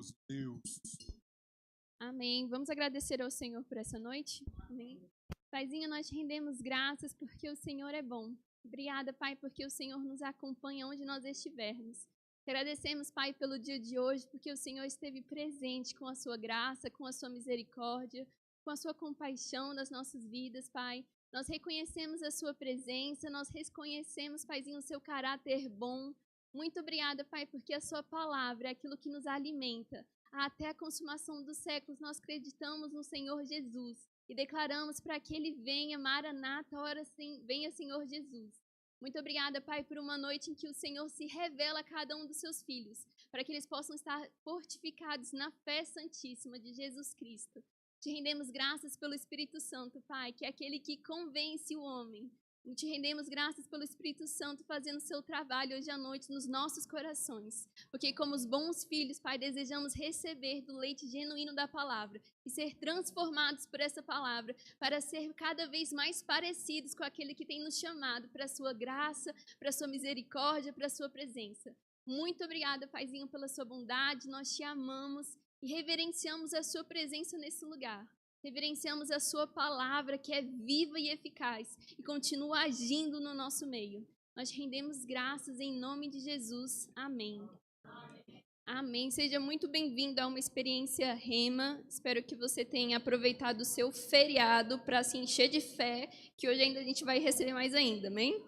maravilhoso Deus. Amém. Vamos agradecer ao Senhor por essa noite? Amém. Paizinho, nós te rendemos graças porque o Senhor é bom. Obrigada, Pai, porque o Senhor nos acompanha onde nós estivermos. Agradecemos, Pai, pelo dia de hoje, porque o Senhor esteve presente com a sua graça, com a sua misericórdia, com a sua compaixão nas nossas vidas, Pai. Nós reconhecemos a sua presença, nós reconhecemos, Paizinho, o seu caráter bom. Muito obrigada, Pai, porque a sua palavra é aquilo que nos alimenta. Até a consumação dos séculos, nós acreditamos no Senhor Jesus e declaramos para que Ele venha, Maranata, ora sim, venha, Senhor Jesus. Muito obrigada, Pai, por uma noite em que o Senhor se revela a cada um dos seus filhos, para que eles possam estar fortificados na fé santíssima de Jesus Cristo. Te rendemos graças pelo Espírito Santo, Pai, que é aquele que convence o homem. E te rendemos graças pelo Espírito Santo fazendo seu trabalho hoje à noite nos nossos corações. Porque como os bons filhos, Pai, desejamos receber do leite genuíno da palavra e ser transformados por essa palavra para ser cada vez mais parecidos com aquele que tem nos chamado para a sua graça, para a sua misericórdia, para a sua presença. Muito obrigada, Paizinho, pela sua bondade. Nós te amamos e reverenciamos a sua presença nesse lugar. Reverenciamos a sua palavra, que é viva e eficaz, e continua agindo no nosso meio. Nós rendemos graças em nome de Jesus. Amém. Amém. Seja muito bem-vindo a uma experiência Rema. Espero que você tenha aproveitado o seu feriado para se encher de fé, que hoje ainda a gente vai receber mais ainda. Amém?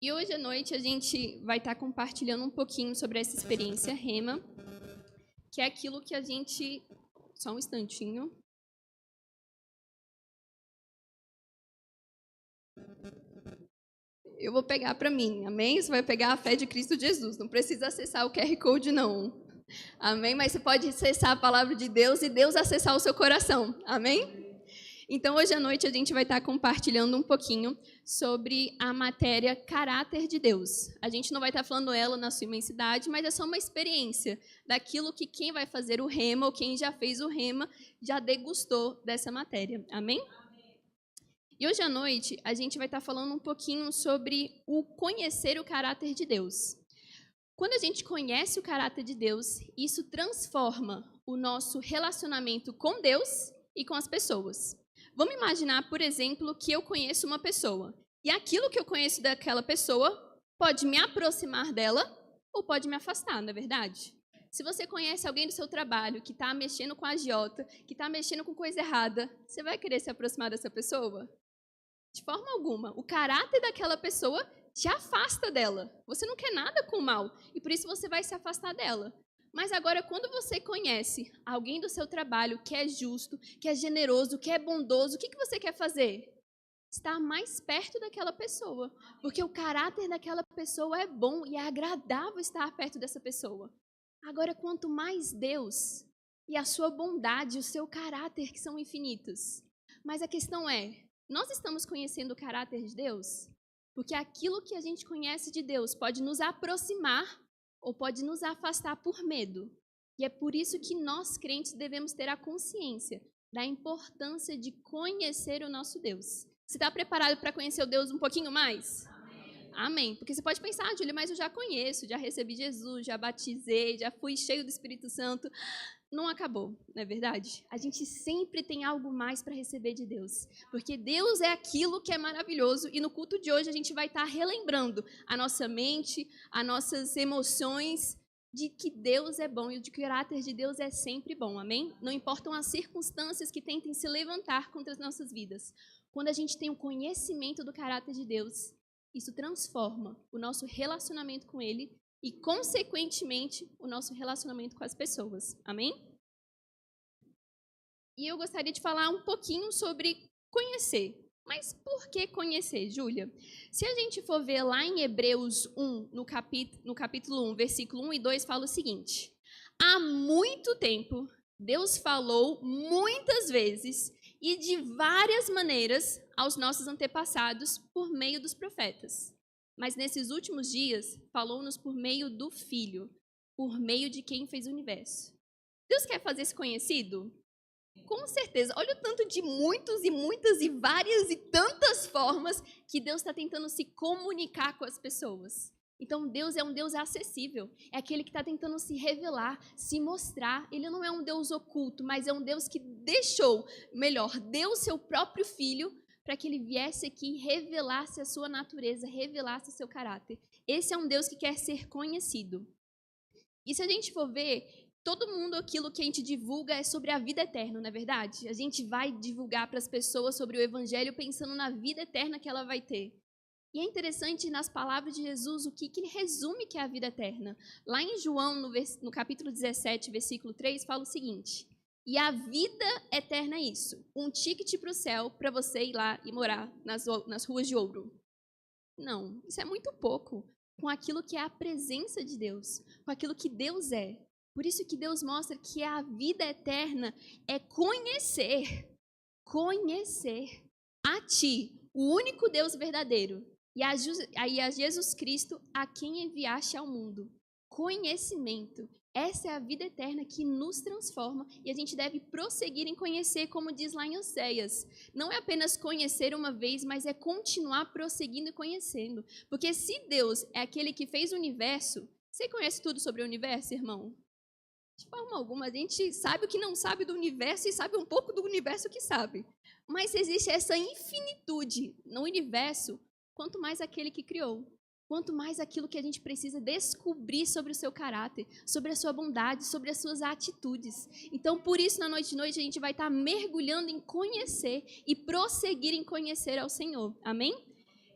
E hoje à noite a gente vai estar compartilhando um pouquinho sobre essa experiência Rema, que é aquilo que a gente... Só um instantinho. Eu vou pegar para mim, amém? Você vai pegar a fé de Cristo Jesus. Não precisa acessar o QR Code, não. Amém? Mas você pode acessar a palavra de Deus e Deus acessar o seu coração. Amém? Então, hoje à noite a gente vai estar compartilhando um pouquinho sobre a matéria caráter de Deus. A gente não vai estar falando ela na sua imensidade, mas é só uma experiência daquilo que quem vai fazer o Rema ou quem já fez o Rema já degustou dessa matéria. Amém? E hoje à noite a gente vai estar falando um pouquinho sobre o conhecer o caráter de Deus. Quando a gente conhece o caráter de Deus, isso transforma o nosso relacionamento com Deus e com as pessoas. Vamos imaginar, por exemplo, que eu conheço uma pessoa. E aquilo que eu conheço daquela pessoa pode me aproximar dela ou pode me afastar, não é verdade? Se você conhece alguém do seu trabalho que está mexendo com a agiota, que está mexendo com coisa errada, você vai querer se aproximar dessa pessoa? De forma alguma. O caráter daquela pessoa te afasta dela. Você não quer nada com o mal e por isso você vai se afastar dela. Mas agora, quando você conhece alguém do seu trabalho que é justo, que é generoso, que é bondoso, o que você quer fazer? Estar mais perto daquela pessoa. Porque o caráter daquela pessoa é bom e é agradável estar perto dessa pessoa. Agora, quanto mais Deus e a sua bondade, o seu caráter, que são infinitos. Mas a questão é, nós estamos conhecendo o caráter de Deus? Porque aquilo que a gente conhece de Deus pode nos aproximar ou pode nos afastar por medo. E é por isso que nós, crentes, devemos ter a consciência da importância de conhecer o nosso Deus. Você está preparado para conhecer o Deus um pouquinho mais? Amém. Amém. Porque você pode pensar, Júlia, mas eu já conheço, já recebi Jesus, já batizei, já fui cheio do Espírito Santo. Não acabou, não é verdade? A gente sempre tem algo mais para receber de Deus. Porque Deus é aquilo que é maravilhoso e no culto de hoje a gente vai estar relembrando a nossa mente, as nossas emoções de que Deus é bom e o caráter de Deus é sempre bom, amém? Não importam as circunstâncias que tentem se levantar contra as nossas vidas. Quando a gente tem o conhecimento do caráter de Deus, isso transforma o nosso relacionamento com Ele e, consequentemente, o nosso relacionamento com as pessoas. Amém? E eu gostaria de falar um pouquinho sobre conhecer. Mas por que conhecer, Júlia? Se a gente for ver lá em Hebreus 1, no capítulo 1, versículo 1 e 2, fala o seguinte: há muito tempo, Deus falou muitas vezes e de várias maneiras aos nossos antepassados por meio dos profetas. Mas nesses últimos dias, falou-nos por meio do Filho, por meio de quem fez o universo. Deus quer fazer se conhecido? Com certeza. Olha o tanto de muitos e muitas e várias e tantas formas que Deus está tentando se comunicar com as pessoas. Então, Deus é um Deus acessível. É aquele que está tentando se revelar, se mostrar. Ele não é um Deus oculto, mas é um Deus que deu o seu próprio Filho para que ele viesse aqui e revelasse a sua natureza, revelasse o seu caráter. Esse é um Deus que quer ser conhecido. E se a gente for ver, todo mundo aquilo que a gente divulga é sobre a vida eterna, não é verdade? A gente vai divulgar para as pessoas sobre o Evangelho pensando na vida eterna que ela vai ter. E é interessante nas palavras de Jesus o que ele resume que é a vida eterna. Lá em João, no capítulo 17, versículo 3, fala o seguinte: e a vida eterna é isso, um ticket para o céu para você ir lá e morar nas ruas de ouro. Não, isso é muito pouco com aquilo que é a presença de Deus, com aquilo que Deus é. Por isso que Deus mostra que a vida eterna é conhecer a Ti, o único Deus verdadeiro, e a Jesus Cristo, a quem enviaste ao mundo. Conhecimento. Essa é a vida eterna que nos transforma e a gente deve prosseguir em conhecer, como diz lá em Oséias. Não é apenas conhecer uma vez, mas é continuar prosseguindo e conhecendo. Porque se Deus é aquele que fez o universo, você conhece tudo sobre o universo, irmão? De forma alguma, a gente sabe o que não sabe do universo e sabe um pouco do universo que sabe. Mas existe essa infinitude no universo, quanto mais aquele que criou. Quanto mais aquilo que a gente precisa descobrir sobre o seu caráter, sobre a sua bondade, sobre as suas atitudes. Então, por isso, na noite de noite, a gente vai estar mergulhando em conhecer e prosseguir em conhecer ao Senhor. Amém?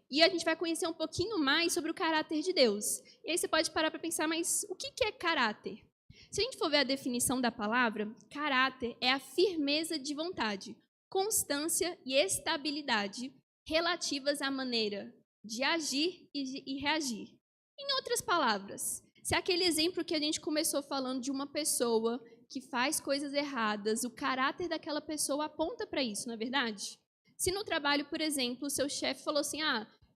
E a gente vai conhecer um pouquinho mais sobre o caráter de Deus. E aí você pode parar para pensar, mas o que é caráter? Se a gente for ver a definição da palavra, caráter é a firmeza de vontade, constância e estabilidade relativas à maneira de agir e reagir. Em outras palavras, se aquele exemplo que a gente começou falando de uma pessoa que faz coisas erradas, o caráter daquela pessoa aponta para isso, não é verdade? Se no trabalho, por exemplo, o seu chefe falou assim,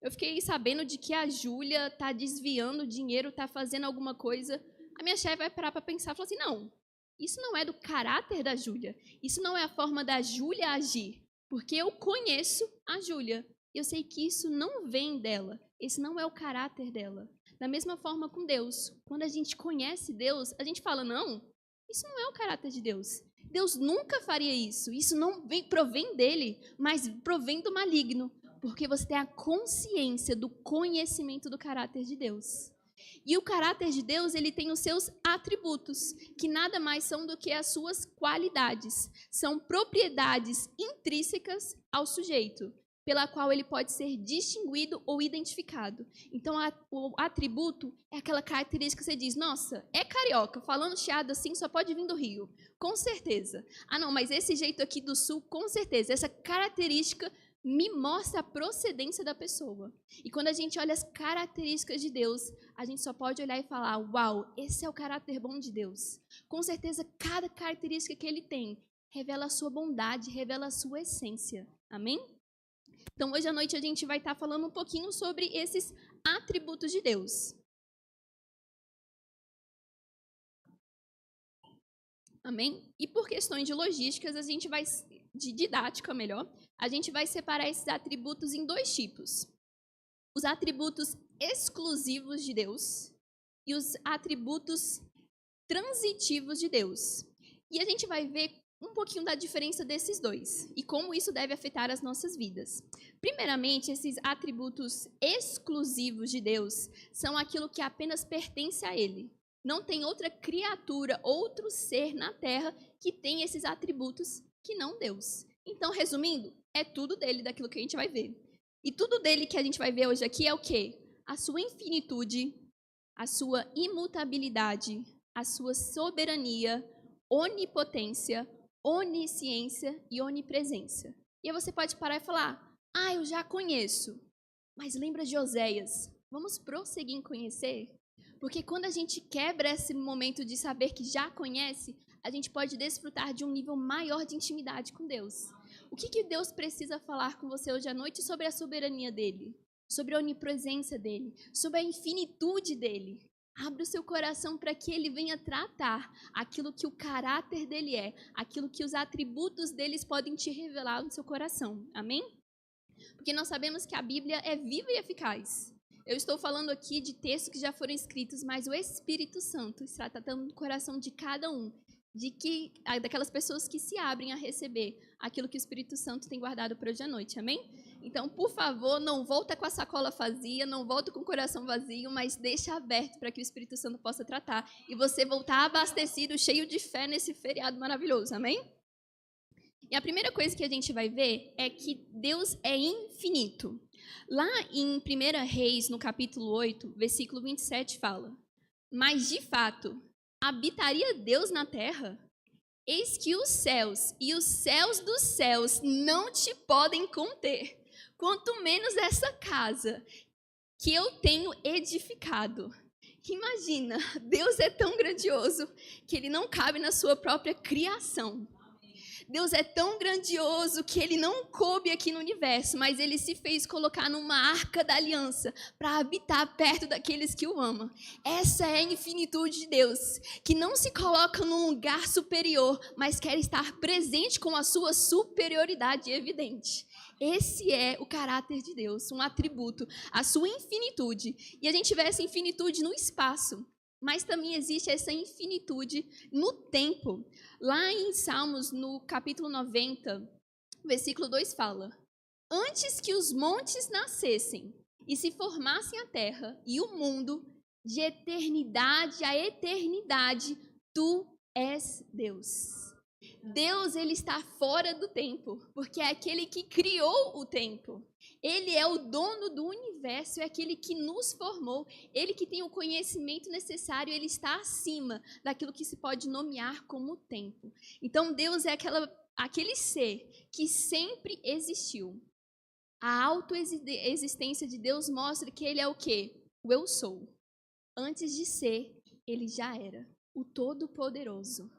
eu fiquei sabendo de que a Júlia está desviando dinheiro, está fazendo alguma coisa, a minha chefe vai parar para pensar e falar assim, não, isso não é do caráter da Júlia, isso não é a forma da Júlia agir, porque eu conheço a Júlia. Eu sei que isso não vem dela, esse não é o caráter dela. Da mesma forma com Deus, quando a gente conhece Deus, a gente fala, não, isso não é o caráter de Deus. Deus nunca faria isso não provém dele, mas provém do maligno, porque você tem a consciência do conhecimento do caráter de Deus. E o caráter de Deus, ele tem os seus atributos, que nada mais são do que as suas qualidades. São propriedades intrínsecas ao sujeito, pela qual ele pode ser distinguido ou identificado. Então, o atributo é aquela característica que você diz, nossa, é carioca, falando chiado assim, só pode vir do Rio. Com certeza. Não, mas esse jeito aqui do Sul, com certeza. Essa característica me mostra a procedência da pessoa. E quando a gente olha as características de Deus, a gente só pode olhar e falar, uau, esse é o caráter bom de Deus. Com certeza, cada característica que ele tem revela a sua bondade, revela a sua essência. Amém? Então, hoje à noite a gente vai estar falando um pouquinho sobre esses atributos de Deus. Amém? E por questões de logísticas, de didática melhor, a gente vai separar esses atributos em dois tipos. Os atributos exclusivos de Deus e os atributos transitivos de Deus. E a gente vai ver um pouquinho da diferença desses dois e como isso deve afetar as nossas vidas. Primeiramente, esses atributos exclusivos de Deus são aquilo que apenas pertence a Ele. Não tem outra criatura, outro ser na Terra que tem esses atributos que não Deus. Então, resumindo, é tudo dele, daquilo que a gente vai ver. E tudo dele que a gente vai ver hoje aqui é o quê? A sua infinitude, a sua imutabilidade, a sua soberania, onipotência, onisciência e onipresença. E aí você pode parar e falar, eu já conheço, mas lembra de Oséias? Vamos prosseguir em conhecer? Porque quando a gente quebra esse momento de saber que já conhece, a gente pode desfrutar de um nível maior de intimidade com Deus. O que Deus precisa falar com você hoje à noite sobre a soberania dele? Sobre a onipresença dele? Sobre a infinitude dele? Abra o seu coração para que ele venha tratar aquilo que o caráter dele é, aquilo que os atributos deles podem te revelar no seu coração. Amém? Porque nós sabemos que a Bíblia é viva e eficaz. Eu estou falando aqui de textos que já foram escritos, mas o Espírito Santo está tratando no coração de cada um, daquelas pessoas que se abrem a receber aquilo que o Espírito Santo tem guardado para hoje à noite, amém? Então, por favor, não volta com a sacola vazia, não volta com o coração vazio, mas deixa aberto para que o Espírito Santo possa tratar e você voltar abastecido, cheio de fé nesse feriado maravilhoso, amém? E a primeira coisa que a gente vai ver é que Deus é infinito. Lá em 1 Reis, no capítulo 8, versículo 27, fala: mas, de fato, habitaria Deus na terra? Eis que os céus e os céus dos céus não te podem conter, quanto menos essa casa que eu tenho edificado. Imagina, Deus é tão grandioso que ele não cabe na sua própria criação. Deus é tão grandioso que ele não coube aqui no universo, mas ele se fez colocar numa arca da aliança para habitar perto daqueles que o amam. Essa é a infinitude de Deus, que não se coloca num lugar superior, mas quer estar presente com a sua superioridade evidente. Esse é o caráter de Deus, um atributo, a sua infinitude. E a gente vê essa infinitude no espaço, mas também existe essa infinitude no tempo. Lá em Salmos, no capítulo 90, versículo 2 fala: antes que os montes nascessem e se formassem a terra e o mundo, de eternidade a eternidade, tu és Deus. Deus, ele está fora do tempo, porque é aquele que criou o tempo. Ele é o dono do universo, é aquele que nos formou. Ele que tem o conhecimento necessário, ele está acima daquilo que se pode nomear como tempo. Então, Deus é aquele ser que sempre existiu. A autoexistência de Deus mostra que ele é o quê? O eu sou. Antes de ser, ele já era o Todo-Poderoso.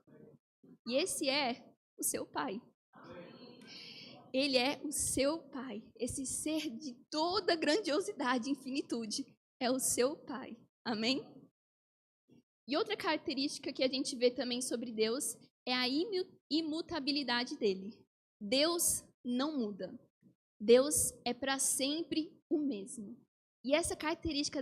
E esse é o seu Pai. Ele é o seu Pai. Esse ser de toda grandiosidade e infinitude é o seu Pai. Amém? E outra característica que a gente vê também sobre Deus é a imutabilidade dele. Deus não muda. Deus é para sempre o mesmo. E essa característica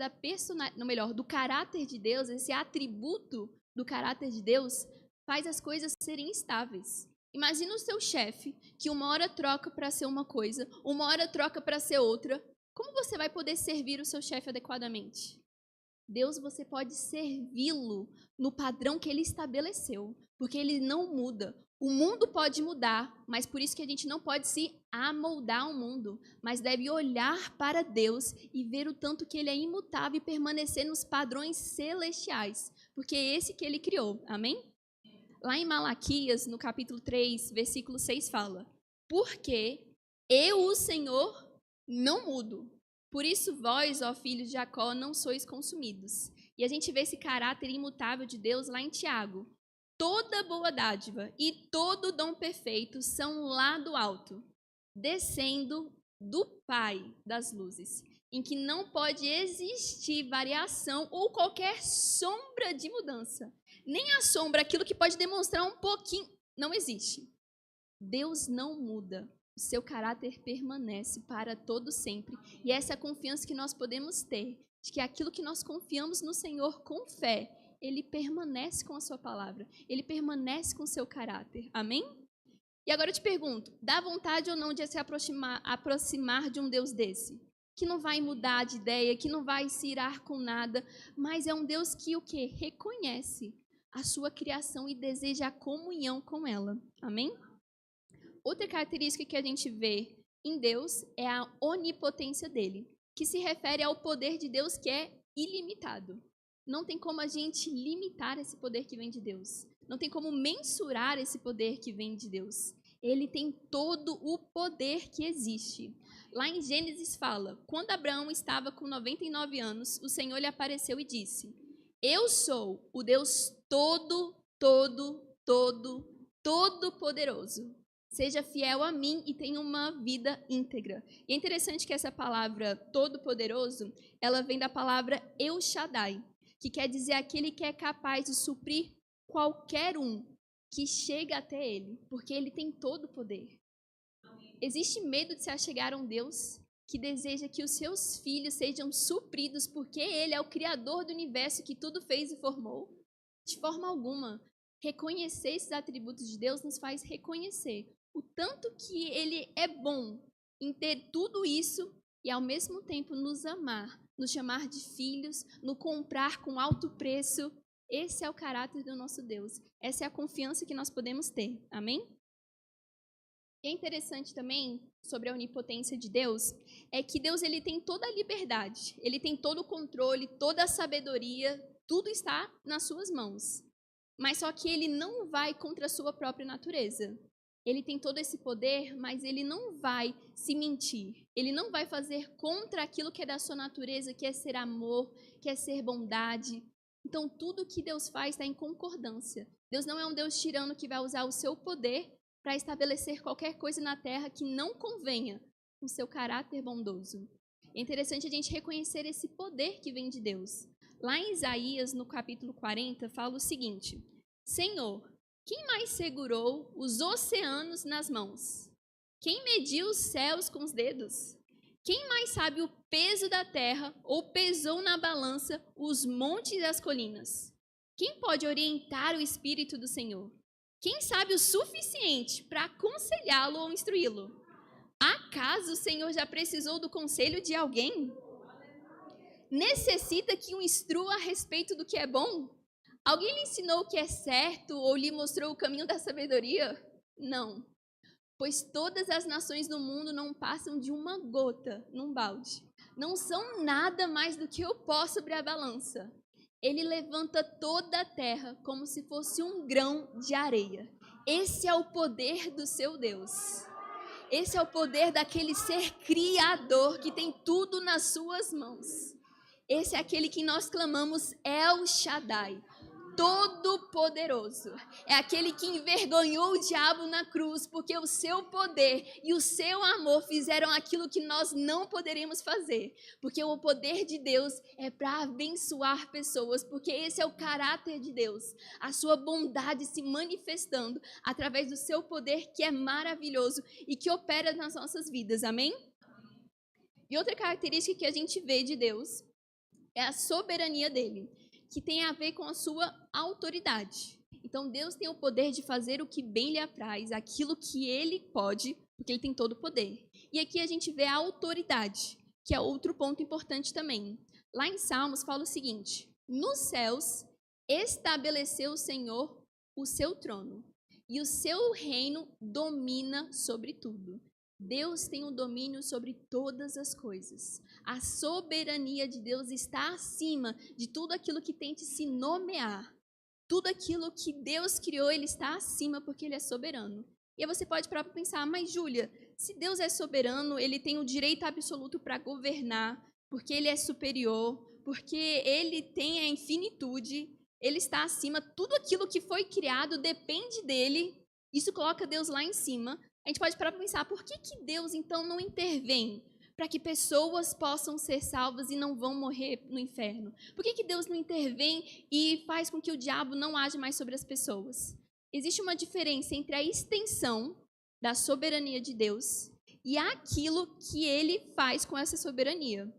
do caráter de Deus, esse atributo do caráter de Deus, faz as coisas serem estáveis. Imagina o seu chefe, que uma hora troca para ser uma coisa, uma hora troca para ser outra. Como você vai poder servir o seu chefe adequadamente? Deus, você pode servi-lo no padrão que ele estabeleceu, porque ele não muda. O mundo pode mudar, mas por isso que a gente não pode se amoldar ao mundo, mas deve olhar para Deus e ver o tanto que ele é imutável e permanecer nos padrões celestiais, porque é esse que ele criou. Amém? Lá em Malaquias, no capítulo 3, versículo 6, fala: porque eu, o Senhor, não mudo. Por isso vós, ó filhos de Jacó, não sois consumidos. E a gente vê esse caráter imutável de Deus lá em Tiago. Toda boa dádiva e todo dom perfeito são lá do alto, descendo do Pai das luzes, em que não pode existir variação ou qualquer sombra de mudança. Nem a sombra, aquilo que pode demonstrar um pouquinho, não existe. Deus não muda. O seu caráter permanece para todo sempre. E essa é a confiança que nós podemos ter, de que aquilo que nós confiamos no Senhor com fé, ele permanece com a sua palavra, ele permanece com o seu caráter. Amém? E agora eu te pergunto, dá vontade ou não de se aproximar de um Deus desse? Que não vai mudar de ideia, que não vai se irar com nada, mas é um Deus que o quê? Reconhece a sua criação e deseja a comunhão com ela. Amém? Outra característica que a gente vê em Deus é a onipotência dele, que se refere ao poder de Deus que é ilimitado. Não tem como a gente limitar esse poder que vem de Deus. Não tem como mensurar esse poder que vem de Deus. Ele tem todo o poder que existe. Lá em Gênesis fala: quando Abraão estava com 99 anos, o Senhor lhe apareceu e disse: eu sou o Deus todo-poderoso. Seja fiel a mim e tenha uma vida íntegra. E é interessante que essa palavra todo-poderoso, ela vem da palavra El Shaddai, que quer dizer aquele que é capaz de suprir qualquer um que chega até ele, porque ele tem todo o poder. Existe medo de se achegar a um Deus que deseja que os seus filhos sejam supridos porque Ele é o Criador do universo que tudo fez e formou? De forma alguma. Reconhecer esses atributos de Deus nos faz reconhecer o tanto que Ele é bom em ter tudo isso e ao mesmo tempo nos amar, nos chamar de filhos, nos comprar com alto preço. Esse é o caráter do nosso Deus. Essa é a confiança que nós podemos ter. Amém? E é interessante também sobre a onipotência de Deus, é que Deus ele tem toda a liberdade, ele tem todo o controle, toda a sabedoria, tudo está nas suas mãos. Mas só que ele não vai contra a sua própria natureza. Ele tem todo esse poder, mas ele não vai se mentir. Ele não vai fazer contra aquilo que é da sua natureza, que é ser amor, que é ser bondade. Então, tudo que Deus faz está em concordância. Deus não é um Deus tirano que vai usar o seu poder para estabelecer qualquer coisa na terra que não convenha com o seu caráter bondoso. É interessante a gente reconhecer esse poder que vem de Deus. Lá em Isaías, no capítulo 40, fala o seguinte: Senhor, quem mais segurou os oceanos nas mãos? Quem mediu os céus com os dedos? Quem mais sabe o peso da terra ou pesou na balança os montes e as colinas? Quem pode orientar o Espírito do Senhor? Quem sabe o suficiente para aconselhá-lo ou instruí-lo? Acaso o Senhor já precisou do conselho de alguém? Necessita que o instrua a respeito do que é bom? Alguém lhe ensinou o que é certo ou lhe mostrou o caminho da sabedoria? Não, pois todas as nações do mundo não passam de uma gota num balde. Não são nada mais do que o pó sobre a balança. Ele levanta toda a terra como se fosse um grão de areia. Esse é o poder do seu Deus. Esse é o poder daquele ser criador que tem tudo nas suas mãos. Esse é aquele que nós clamamos El Shaddai, Todo-Poderoso. É aquele que envergonhou o diabo na cruz, porque o seu poder e o seu amor fizeram aquilo que nós não poderíamos fazer. Porque o poder de Deus é para abençoar pessoas, porque esse é o caráter de Deus. A sua bondade se manifestando através do seu poder, que é maravilhoso e que opera nas nossas vidas. Amém? E outra característica que a gente vê de Deus é a soberania dele, que tem a ver com a sua autoridade. Então, Deus tem o poder de fazer o que bem lhe apraz, aquilo que ele pode, porque ele tem todo o poder. E aqui a gente vê a autoridade, que é outro ponto importante também. Lá em Salmos fala o seguinte: nos céus estabeleceu o Senhor o seu trono, e o seu reino domina sobre tudo. Deus tem o domínio sobre todas as coisas. A soberania de Deus está acima de tudo aquilo que tente se nomear. Tudo aquilo que Deus criou, ele está acima porque ele é soberano. E aí você pode parar para pensar, mas Júlia, se Deus é soberano, ele tem o direito absoluto para governar, porque ele é superior, porque ele tem a infinitude, ele está acima, tudo aquilo que foi criado depende dele, isso coloca Deus lá em cima. A gente pode parar para pensar, por que Deus então não intervém para que pessoas possam ser salvas e não vão morrer no inferno? Por que Deus não intervém e faz com que o diabo não age mais sobre as pessoas? Existe uma diferença entre a extensão da soberania de Deus e aquilo que ele faz com essa soberania.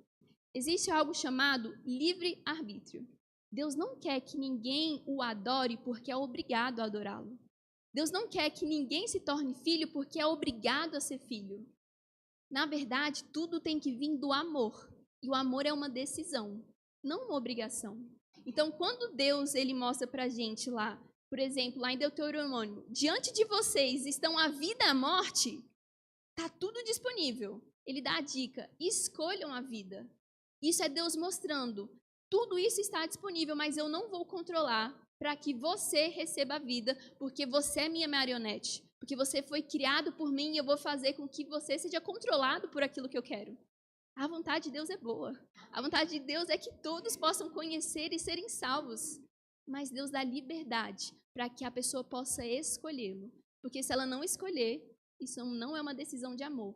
Existe algo chamado livre-arbítrio. Deus não quer que ninguém o adore porque é obrigado a adorá-lo. Deus não quer que ninguém se torne filho porque é obrigado a ser filho. Na verdade, tudo tem que vir do amor. E o amor é uma decisão, não uma obrigação. Então, quando Deus ele mostra para a gente lá, por exemplo, lá em Deuteronômio, diante de vocês estão a vida e a morte, está tudo disponível. Ele dá a dica, escolham a vida. Isso é Deus mostrando, tudo isso está disponível, mas eu não vou controlar para que você receba a vida, porque você é minha marionete, porque você foi criado por mim e eu vou fazer com que você seja controlado por aquilo que eu quero. A vontade de Deus é boa. A vontade de Deus é que todos possam conhecer e serem salvos. Mas Deus dá liberdade para que a pessoa possa escolhê-lo. Porque se ela não escolher, isso não é uma decisão de amor.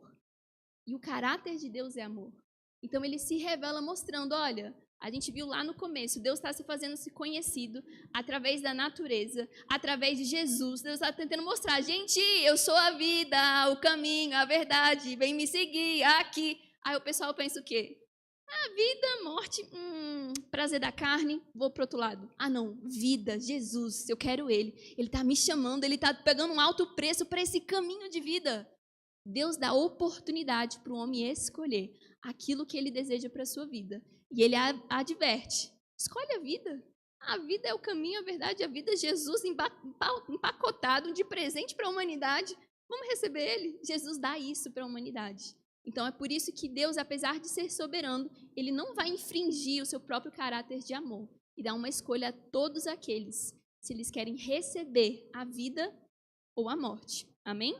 E o caráter de Deus é amor. Então ele se revela mostrando, olha, a gente viu lá no começo, Deus está se fazendo-se conhecido através da natureza, através de Jesus. Deus está tentando mostrar, gente, eu sou a vida, o caminho, a verdade, vem me seguir aqui. Aí o pessoal pensa o quê? Vida, morte, prazer da carne, vou pro outro lado. Não, vida, Jesus, eu quero Ele. Ele está me chamando, Ele está pegando um alto preço para esse caminho de vida. Deus dá oportunidade para o homem escolher aquilo que Ele deseja para a sua vida. E Ele adverte, escolhe a vida. A vida é o caminho, a verdade, a vida é Jesus empacotado de presente para a humanidade. Vamos receber Ele. Jesus dá isso para a humanidade. Então, é por isso que Deus, apesar de ser soberano, Ele não vai infringir o seu próprio caráter de amor e dá uma escolha a todos aqueles, se eles querem receber a vida ou a morte. Amém?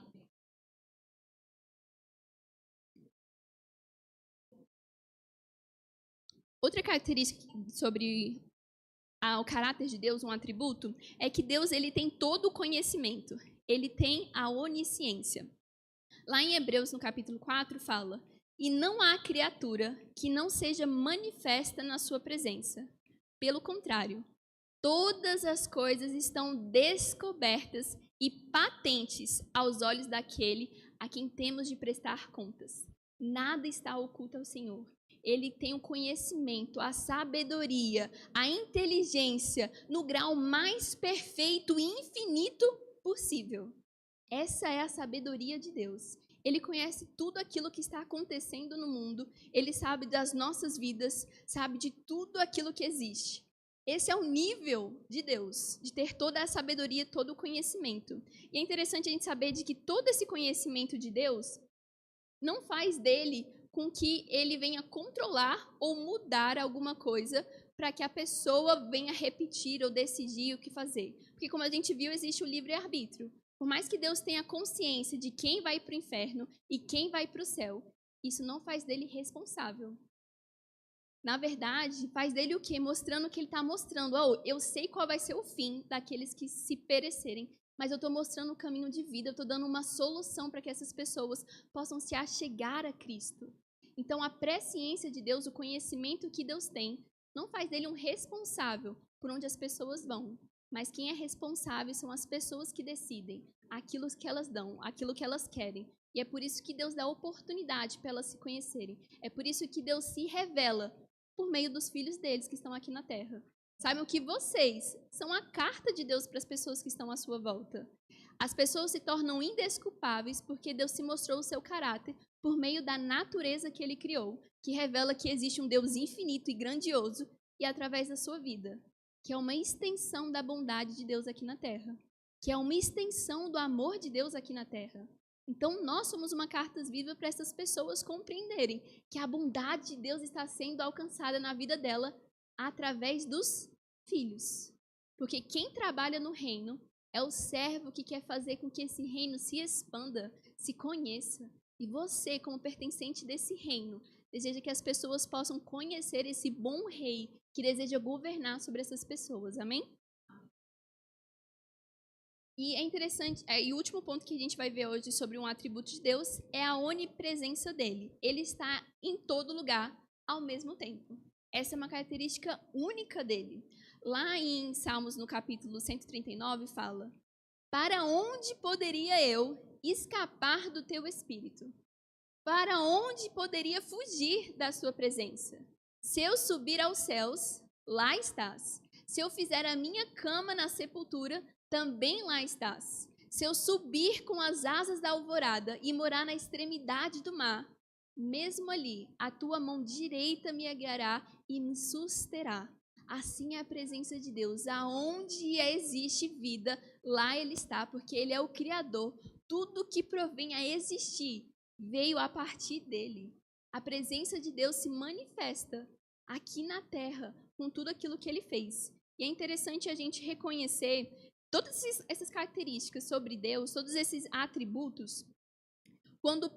Outra característica sobre o caráter de Deus, um atributo, é que Deus ele tem todo o conhecimento. Ele tem a onisciência. Lá em Hebreus, no capítulo 4, fala: e não há criatura que não seja manifesta na sua presença. Pelo contrário, todas as coisas estão descobertas e patentes aos olhos daquele a quem temos de prestar contas. Nada está oculto ao Senhor. Ele tem o conhecimento, a sabedoria, a inteligência no grau mais perfeito e infinito possível. Essa é a sabedoria de Deus. Ele conhece tudo aquilo que está acontecendo no mundo. Ele sabe das nossas vidas, sabe de tudo aquilo que existe. Esse é o nível de Deus, de ter toda a sabedoria, todo o conhecimento. E é interessante a gente saber de que todo esse conhecimento de Deus não faz dele com que ele venha controlar ou mudar alguma coisa para que a pessoa venha repetir ou decidir o que fazer. Porque como a gente viu, existe o livre-arbítrio. Por mais que Deus tenha consciência de quem vai para o inferno e quem vai para o céu, isso não faz dele responsável. Na verdade, faz dele o quê? Mostrando o que ele está mostrando. Eu sei qual vai ser o fim daqueles que se perecerem, mas eu estou mostrando o caminho de vida, eu estou dando uma solução para que essas pessoas possam se achegar a Cristo. Então, a presciência de Deus, o conhecimento que Deus tem, não faz dele um responsável por onde as pessoas vão. Mas quem é responsável são as pessoas que decidem aquilo que elas dão, aquilo que elas querem. E é por isso que Deus dá oportunidade para elas se conhecerem. É por isso que Deus se revela por meio dos filhos deles que estão aqui na terra. Saibam que vocês são a carta de Deus para as pessoas que estão à sua volta. As pessoas se tornam indesculpáveis porque Deus se mostrou o seu caráter por meio da natureza que Ele criou, que revela que existe um Deus infinito e grandioso e através da sua vida, que é uma extensão da bondade de Deus aqui na terra, que é uma extensão do amor de Deus aqui na terra. Então, nós somos uma carta viva para essas pessoas compreenderem que a bondade de Deus está sendo alcançada na vida dela através dos filhos. Porque quem trabalha no reino é o servo que quer fazer com que esse reino se expanda, se conheça. E você, como pertencente desse reino, deseja que as pessoas possam conhecer esse bom rei que deseja governar sobre essas pessoas. Amém? E é interessante, e o último ponto que a gente vai ver hoje sobre um atributo de Deus é a onipresença dele. Ele está em todo lugar ao mesmo tempo. Essa é uma característica única dele. Lá em Salmos, no capítulo 139, fala: para onde poderia eu escapar do teu espírito? Para onde poderia fugir da sua presença? Se eu subir aos céus, lá estás. Se eu fizer a minha cama na sepultura, também lá estás. Se eu subir com as asas da alvorada e morar na extremidade do mar, mesmo ali, a tua mão direita me guiará e me susterá. Assim é a presença de Deus. Aonde existe vida, lá Ele está, porque Ele é o Criador. Tudo que provém a existir veio a partir dEle. A presença de Deus se manifesta aqui na terra com tudo aquilo que Ele fez. E é interessante a gente reconhecer todas essas características sobre Deus, todos esses atributos, quando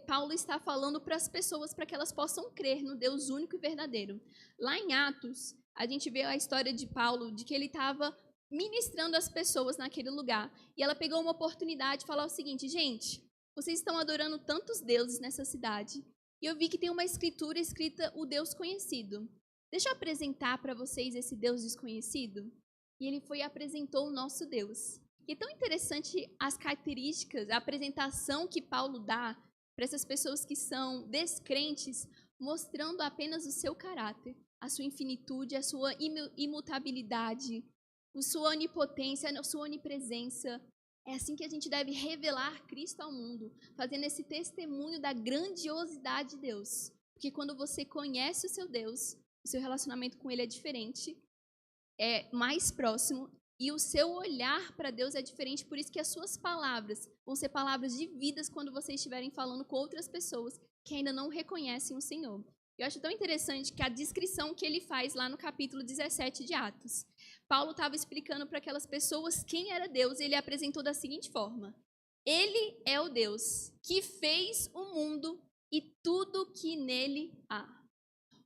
Paulo está falando para as pessoas para que elas possam crer no Deus único e verdadeiro. Lá em Atos, a gente vê a história de Paulo, de que ele estava ministrando as pessoas naquele lugar. E ela pegou uma oportunidade de falar o seguinte: gente, vocês estão adorando tantos deuses nessa cidade, e eu vi que tem uma escritura escrita, o Deus conhecido. Deixa eu apresentar para vocês esse Deus desconhecido. E ele foi e apresentou o nosso Deus. E é tão interessante as características, a apresentação que Paulo dá para essas pessoas que são descrentes, mostrando apenas o seu caráter, a sua infinitude, a sua imutabilidade, a sua onipotência, a sua onipresença. É assim que a gente deve revelar Cristo ao mundo, fazendo esse testemunho da grandiosidade de Deus. Porque quando você conhece o seu Deus, o seu relacionamento com Ele é diferente, é mais próximo, e o seu olhar para Deus é diferente. Por isso que as suas palavras vão ser palavras de vida quando vocês estiverem falando com outras pessoas que ainda não reconhecem o Senhor. Eu acho tão interessante que a descrição que ele faz lá no capítulo 17 de Atos. Paulo estava explicando para aquelas pessoas quem era Deus, e ele apresentou da seguinte forma: Ele é o Deus que fez o mundo e tudo que nele há.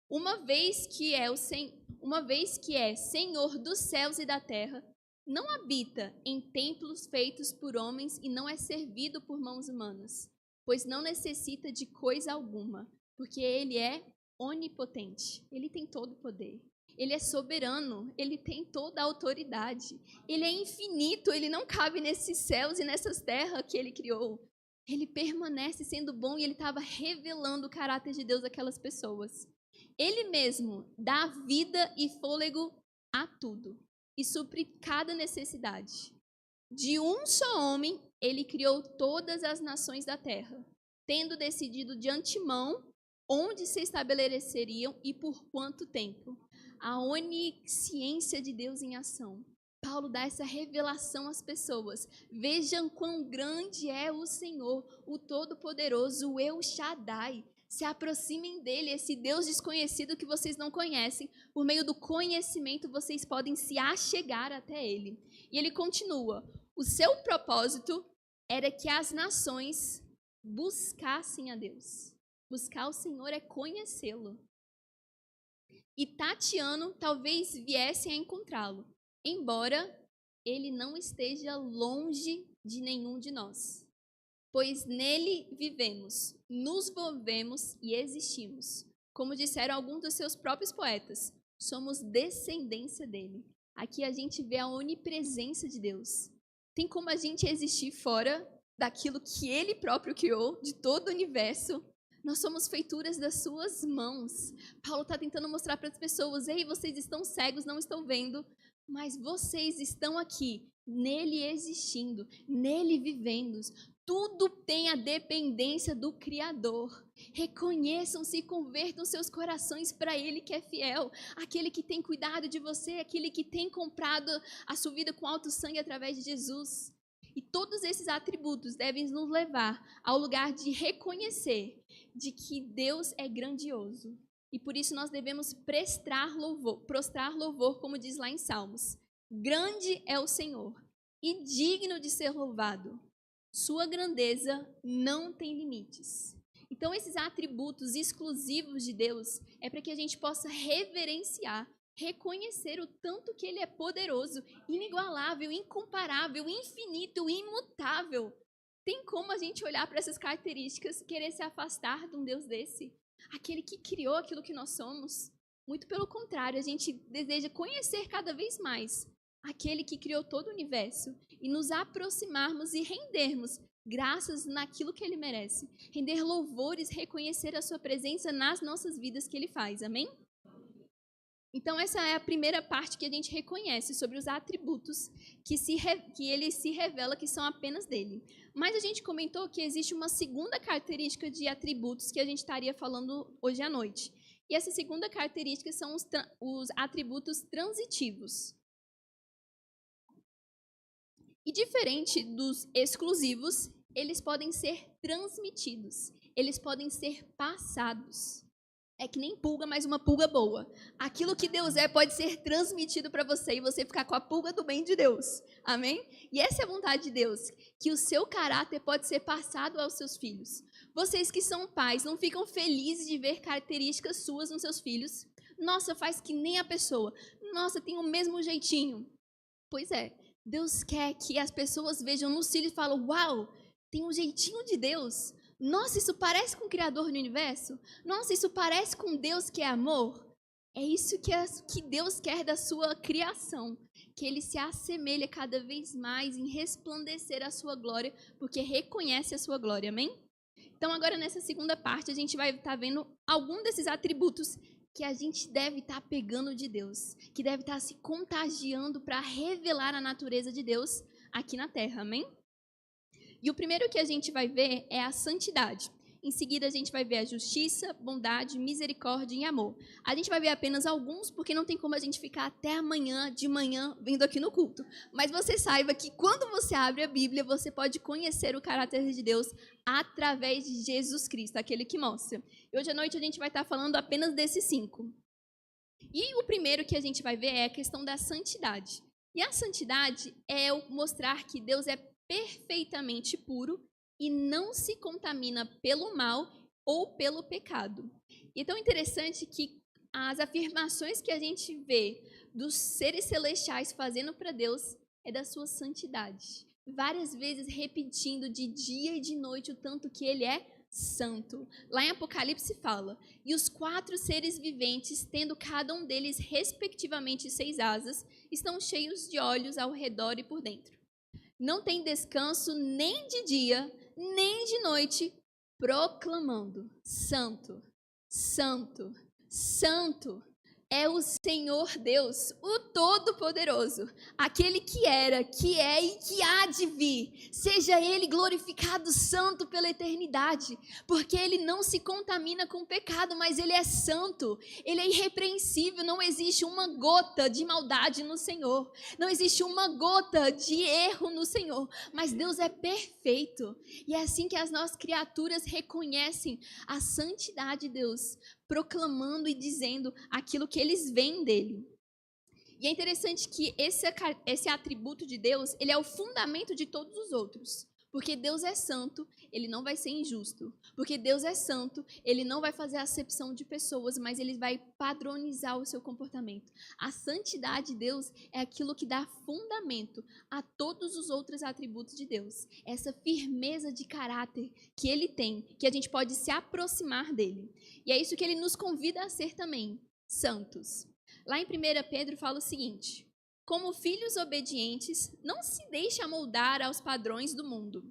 Uma vez que é Senhor dos céus e da terra, não habita em templos feitos por homens e não é servido por mãos humanas, pois não necessita de coisa alguma, porque ele é onipotente, ele tem todo o poder, ele é soberano, ele tem toda a autoridade, ele é infinito, ele não cabe nesses céus e nessas terras que ele criou. Ele permanece sendo bom, e ele estava revelando o caráter de Deus àquelas pessoas. Ele mesmo dá vida e fôlego a tudo e supre cada necessidade. De um só homem, ele criou todas as nações da terra, tendo decidido de antemão onde se estabeleceriam e por quanto tempo. A onisciência de Deus em ação. Paulo dá essa revelação às pessoas. Vejam quão grande é o Senhor, o Todo-Poderoso, o El Shaddai. Se aproximem dele, esse Deus desconhecido que vocês não conhecem. Por meio do conhecimento, vocês podem se achegar até ele. E ele continua: o seu propósito era que as nações buscassem a Deus. Buscar o Senhor é conhecê-lo. E tateando, talvez viessem a encontrá-lo, embora ele não esteja longe de nenhum de nós. Pois nele vivemos, nos movemos e existimos. Como disseram alguns dos seus próprios poetas, somos descendência dele. Aqui a gente vê a onipresença de Deus. Tem como a gente existir fora daquilo que ele próprio criou, de todo o universo? Nós somos feituras das suas mãos. Paulo está tentando mostrar para as pessoas: ei, vocês estão cegos, não estão vendo, mas vocês estão aqui, nele existindo, nele vivendo. Tudo tem a dependência do Criador. Reconheçam-se e convertam seus corações para Ele que é fiel, aquele que tem cuidado de você, aquele que tem comprado a sua vida com alto sangue através de Jesus. E todos esses atributos devem nos levar ao lugar de reconhecer de que Deus é grandioso. E por isso nós devemos prostrar louvor, como diz lá em Salmos. Grande é o Senhor e digno de ser louvado. Sua grandeza não tem limites. Então, esses atributos exclusivos de Deus é para que a gente possa reverenciar, reconhecer o tanto que Ele é poderoso, inigualável, incomparável, infinito, imutável. Tem como a gente olhar para essas características e querer se afastar de um Deus desse? Aquele que criou aquilo que nós somos? Muito pelo contrário, a gente deseja conhecer cada vez mais aquele que criou todo o universo e nos aproximarmos e rendermos graças naquilo que Ele merece. Render louvores, reconhecer a sua presença nas nossas vidas que Ele faz. Amém? Então, essa é a primeira parte que a gente reconhece sobre os atributos que Ele se revela que são apenas dele. Mas a gente comentou que existe uma segunda característica de atributos que a gente estaria falando hoje à noite. E essa segunda característica são os atributos transitivos. E diferente dos exclusivos, eles podem ser transmitidos, eles podem ser passados. É que nem pulga, mas uma pulga boa. Aquilo que Deus é pode ser transmitido para você e você ficar com a pulga do bem de Deus. Amém? E essa é a vontade de Deus, que o seu caráter pode ser passado aos seus filhos. Vocês que são pais, não ficam felizes de ver características suas nos seus filhos? Nossa, faz que nem a pessoa. Nossa, tem o mesmo jeitinho. Pois é. Deus quer que as pessoas vejam nos filhos e falam: uau, tem um jeitinho de Deus. Nossa, isso parece com o Criador do universo. Nossa, isso parece com Deus que é amor. É isso que Deus quer da sua criação. Que Ele se assemelhe cada vez mais em resplandecer a sua glória, porque reconhece a sua glória. Amém? Então, agora nessa segunda parte, a gente vai estar vendo algum desses atributos que a gente deve estar pegando de Deus, que deve estar se contagiando para revelar a natureza de Deus aqui na Terra, amém? E o primeiro que a gente vai ver é a santidade. Em seguida, a gente vai ver a justiça, bondade, misericórdia e amor. A gente vai ver apenas alguns, porque não tem como a gente ficar até amanhã, de manhã, vindo aqui no culto. Mas você saiba que quando você abre a Bíblia, você pode conhecer o caráter de Deus através de Jesus Cristo, aquele que mostra. E hoje à noite a gente vai estar falando apenas desses 5. E o primeiro que a gente vai ver é a questão da santidade. E a santidade é o mostrar que Deus é perfeitamente puro e não se contamina pelo mal ou pelo pecado. E é tão interessante que as afirmações que a gente vê dos seres celestiais fazendo para Deus é da sua santidade. Várias vezes repetindo de dia e de noite o tanto que ele é santo. Lá em Apocalipse fala: e os 4 seres viventes, tendo cada um deles respectivamente 6 asas, estão cheios de olhos ao redor e por dentro. Não tem descanso nem de dia, nem de noite, proclamando: Santo, Santo, Santo é o Senhor Deus, o Todo-Poderoso, aquele que era, que é e que há de vir. Seja Ele glorificado, santo pela eternidade, porque Ele não se contamina com o pecado, mas Ele é santo, Ele é irrepreensível, não existe uma gota de maldade no Senhor, não existe uma gota de erro no Senhor, mas Deus é perfeito, e é assim que as nossas criaturas reconhecem a santidade de Deus, proclamando e dizendo aquilo que eles veem dele. E é interessante que esse atributo de Deus, ele é o fundamento de todos os outros. Porque Deus é santo, ele não vai ser injusto. Porque Deus é santo, ele não vai fazer acepção de pessoas, mas ele vai padronizar o seu comportamento. A santidade de Deus é aquilo que dá fundamento a todos os outros atributos de Deus. Essa firmeza de caráter que ele tem, que a gente pode se aproximar dele. E é isso que ele nos convida a ser também, santos. Lá em 1 Pedro fala o seguinte: como filhos obedientes, não se deixe amoldar aos padrões do mundo.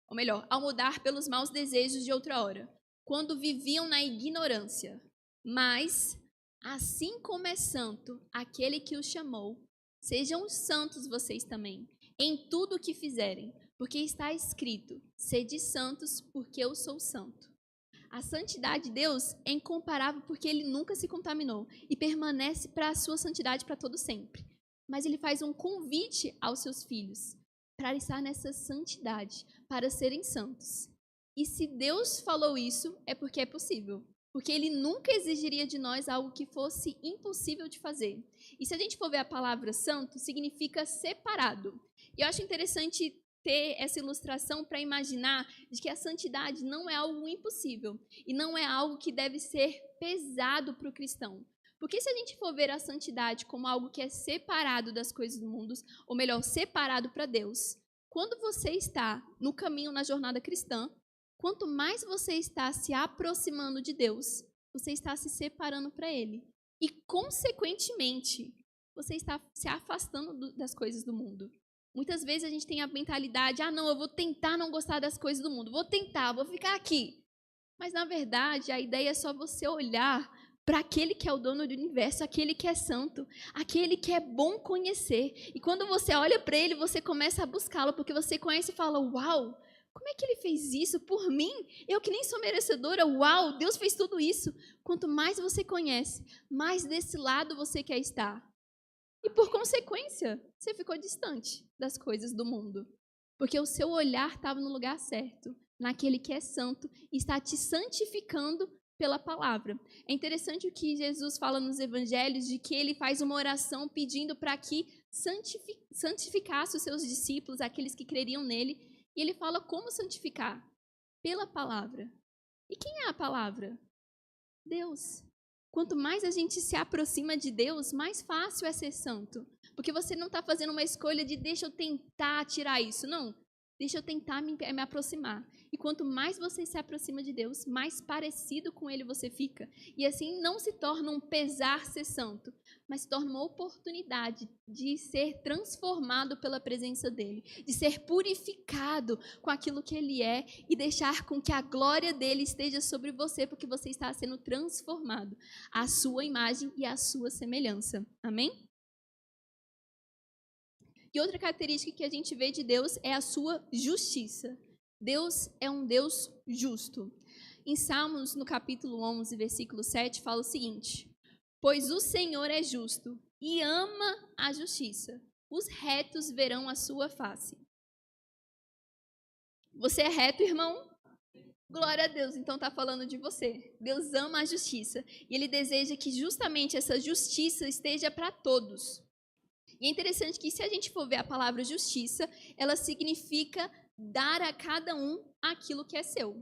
Ou melhor, amoldar pelos maus desejos de outra hora, quando viviam na ignorância. Mas, assim como é santo aquele que os chamou, sejam santos vocês também, em tudo o que fizerem, porque está escrito: sede santos, porque eu sou santo. A santidade de Deus é incomparável porque ele nunca se contaminou e permanece para a sua santidade para todo sempre. Mas ele faz um convite aos seus filhos para estar nessa santidade, para serem santos. E se Deus falou isso, é porque é possível. Porque ele nunca exigiria de nós algo que fosse impossível de fazer. E se a gente for ver a palavra santo, significa separado. E eu acho interessante ter essa ilustração para imaginar de que a santidade não é algo impossível e não é algo que deve ser pesado para o cristão. Porque se a gente for ver a santidade como algo que é separado das coisas do mundo, ou melhor, separado para Deus, quando você está no caminho, na jornada cristã, quanto mais você está se aproximando de Deus, você está se separando para Ele. E, consequentemente, você está se afastando das coisas do mundo. Muitas vezes a gente tem a mentalidade: ah, não, eu vou tentar não gostar das coisas do mundo, vou tentar, vou ficar aqui. Mas, na verdade, a ideia é só você olhar para aquele que é o dono do universo, aquele que é santo, aquele que é bom conhecer. E quando você olha para ele, você começa a buscá-lo, porque você conhece e fala: uau, como é que ele fez isso por mim? Eu que nem sou merecedora, uau, Deus fez tudo isso. Quanto mais você conhece, mais desse lado você quer estar. E por consequência, você ficou distante das coisas do mundo. Porque o seu olhar estava no lugar certo, naquele que é santo e está te santificando pela palavra. É interessante o que Jesus fala nos evangelhos, de que ele faz uma oração pedindo para que santificasse os seus discípulos, aqueles que creriam nele. E ele fala como santificar? Pela palavra. E quem é a palavra? Deus. Quanto mais a gente se aproxima de Deus, mais fácil é ser santo. Porque você não está fazendo uma escolha de deixa eu tentar tirar isso. Não. Deixa eu tentar me aproximar. E quanto mais você se aproxima de Deus, mais parecido com Ele você fica. E assim não se torna um pesar ser santo, mas se torna uma oportunidade de ser transformado pela presença dEle, de ser purificado com aquilo que Ele é e deixar com que a glória dEle esteja sobre você, porque você está sendo transformado à sua imagem e à sua semelhança. Amém? E outra característica que a gente vê de Deus é a sua justiça. Deus é um Deus justo. Em Salmos, no capítulo 11, versículo 7, fala o seguinte: pois o Senhor é justo e ama a justiça. Os retos verão a sua face. Você é reto, irmão? Glória a Deus, então está falando de você. Deus ama a justiça e Ele deseja que justamente essa justiça esteja para todos. E é interessante que, se a gente for ver a palavra justiça, ela significa dar a cada um aquilo que é seu.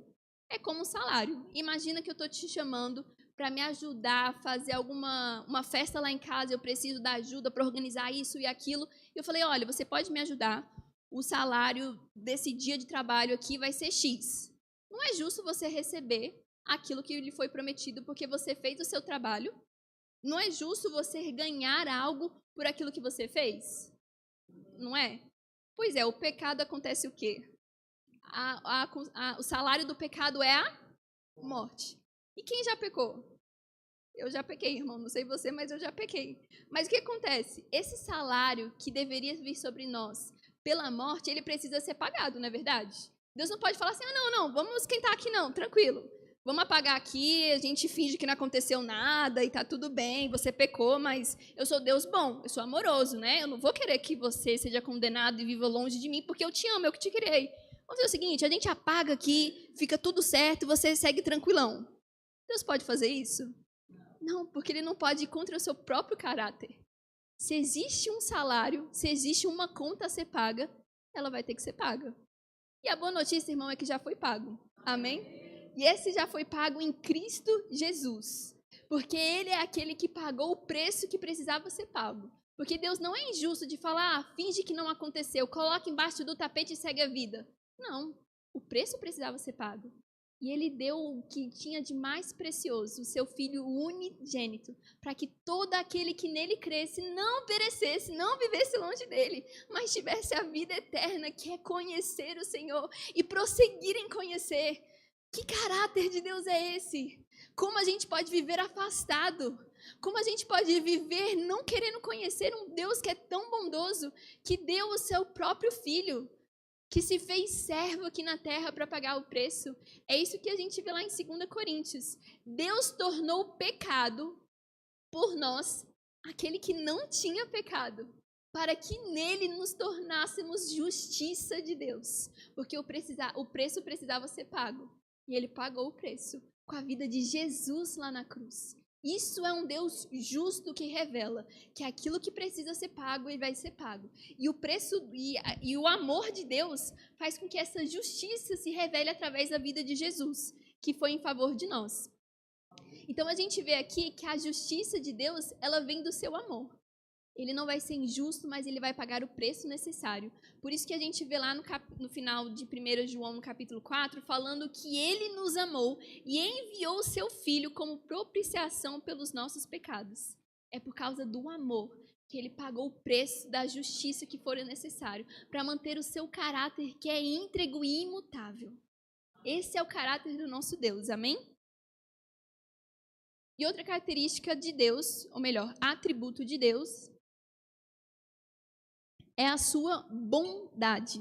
É como um salário. Imagina que eu estou te chamando para me ajudar a fazer uma festa lá em casa, eu preciso da ajuda para organizar isso e aquilo. E eu falei, olha, você pode me ajudar? O salário desse dia de trabalho aqui vai ser X. Não é justo você receber aquilo que lhe foi prometido porque você fez o seu trabalho. Não é justo você ganhar algo por aquilo que você fez? Não é? Pois é, o pecado acontece o quê? O salário do pecado é a morte. E quem já pecou? Eu já pequei, irmão. Não sei você, mas eu já pequei. Mas o que acontece? Esse salário que deveria vir sobre nós pela morte, ele precisa ser pagado, não é verdade? Deus não pode falar assim, não, vamos esquentar aqui não, tranquilo. Vamos apagar aqui, a gente finge que não aconteceu nada e tá tudo bem, você pecou, mas eu sou Deus bom, eu sou amoroso, né? Eu não vou querer que você seja condenado e viva longe de mim, porque eu te amo, eu que te criei. Vamos fazer o seguinte, a gente apaga aqui, fica tudo certo, você segue tranquilão. Deus pode fazer isso? Não, porque Ele não pode ir contra o seu próprio caráter. Se existe um salário, se existe uma conta a ser paga, ela vai ter que ser paga. E a boa notícia, irmão, é que já foi pago. Amém? E esse já foi pago em Cristo Jesus. Porque Ele é aquele que pagou o preço que precisava ser pago. Porque Deus não é injusto de falar, finge que não aconteceu, coloca embaixo do tapete e segue a vida. Não, o preço precisava ser pago. E Ele deu o que tinha de mais precioso, o seu Filho unigênito, para que todo aquele que nele cresce não perecesse, não vivesse longe dele, mas tivesse a vida eterna, que é conhecer o Senhor e prosseguir em conhecer. Que caráter de Deus é esse? Como a gente pode viver afastado? Como a gente pode viver não querendo conhecer um Deus que é tão bondoso, que deu o seu próprio Filho, que se fez servo aqui na terra para pagar o preço? É isso que a gente vê lá em 2 Coríntios. Deus tornou pecado por nós, aquele que não tinha pecado, para que nele nos tornássemos justiça de Deus. Porque o preço precisava ser pago. E Ele pagou o preço com a vida de Jesus lá na cruz. Isso é um Deus justo que revela que aquilo que precisa ser pago, Ele vai ser pago. E o preço e o amor de Deus faz com que essa justiça se revele através da vida de Jesus, que foi em favor de nós. Então a gente vê aqui que a justiça de Deus, ela vem do seu amor. Ele não vai ser injusto, mas Ele vai pagar o preço necessário. Por isso que a gente vê lá no final de 1 João, no capítulo 4, falando que Ele nos amou e enviou o seu Filho como propiciação pelos nossos pecados. É por causa do amor que Ele pagou o preço da justiça que for necessário para manter o seu caráter, que é íntegro e imutável. Esse é o caráter do nosso Deus, amém? E outra característica de Deus, ou melhor, atributo de Deus, é a sua bondade.